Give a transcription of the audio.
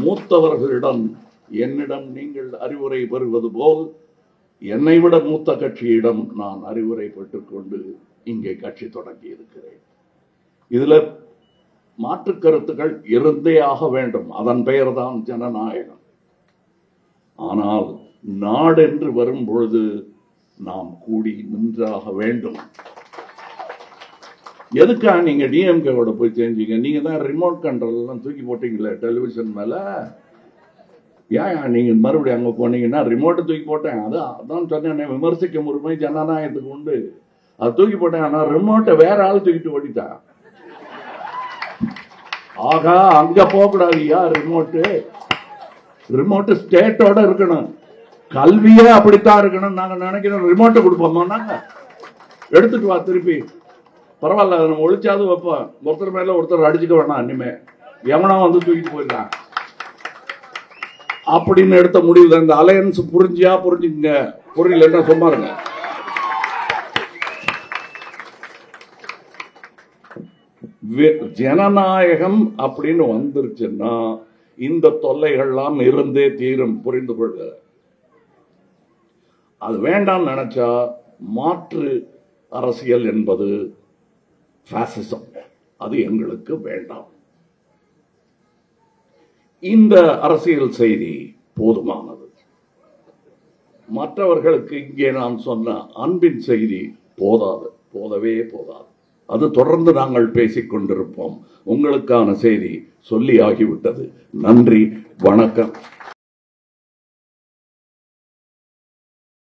மூத்தவர்களிடம் என்னிடம் நீங்கள் அறிவுரை பெறுவது போல் என்னை விட மூத்த கட்சியிடம் நான் அறிவுரை பெற்றுக்கொண்டு இங்கே கட்சி தொடங்கி இருக்கிறேன். இதுல மாற்று கருத்துக்கள் இருந்தே ஆக வேண்டும். அதன் பெயர்தான் ஜனநாயகம். ஆனால் நாடென்று வரும் பொழுது நாம் கூடி நின்றாக வேண்டும். எதுக்காக நீங்க டிஎம்கேவோட போய் சேர்ந்தீங்க? நீங்க தான் ரிமோட் கண்ட்ரோல் எல்லாம் தூக்கி போட்டீங்களே டெலிவிஷன் மேல. ஏன் நீங்க மறுபடியும் அங்க போனீங்கன்னா ரிமோட்டை தூக்கி போட்டேன். அதான் சொன்னேன், விமர்சிக்க உரிமை ஜனநாயகத்துக்கு உண்டு. அது தூக்கி போட்டேன். ஆனா ரிமோட்டை வேற ஆள் தூக்கிட்டு ஓடிட்டான். ஆகா, அங்க போக கூடாதுயா. ரிமோட்டு ஸ்டேட்டோட இருக்கணும். கல்வியே அப்படித்தான் இருக்கணும். நாங்க நினைக்கிறோம் ரிமோட்டை கொடுப்போமா? நாங்க எடுத்துட்டு வா திருப்பி. பரவாயில்ல, நம்ம ஒழிச்சாது வைப்போம். ஒருத்தர் மேல ஒருத்தர் அடிச்சுக்க வேணாம். இனிமே எவனா வந்து தூக்கிட்டு போயிடலாம் அப்படின்னு எடுத்த முடிவு. இந்த அலையன்ஸ் புரிஞ்சுங்க, புரியலன்னா சும்மா இருங்க. ஜனநாயகம் அப்படின்னு வந்துருச்சுன்னா இந்த தொல்லைகள்லாம் இருந்தே தீரும். புரிந்து கொள்க. அது வேண்டாம் நினைச்சா மாற்று அரசியல் என்பது பாசிசம். அது எங்களுக்கு வேண்டாம். இந்த அரசியல் செய்தி போதுமானது. மற்றவர்களுக்கு இங்கே நான் சொன்ன அன்பின் செய்தி போதவே போதாது. அது தொடர்ந்து நாங்கள் பேசிக் கொண்டிருப்போம். உங்களுக்கான செய்தி சொல்லி ஆகிவிட்டது. நன்றி, வணக்கம்.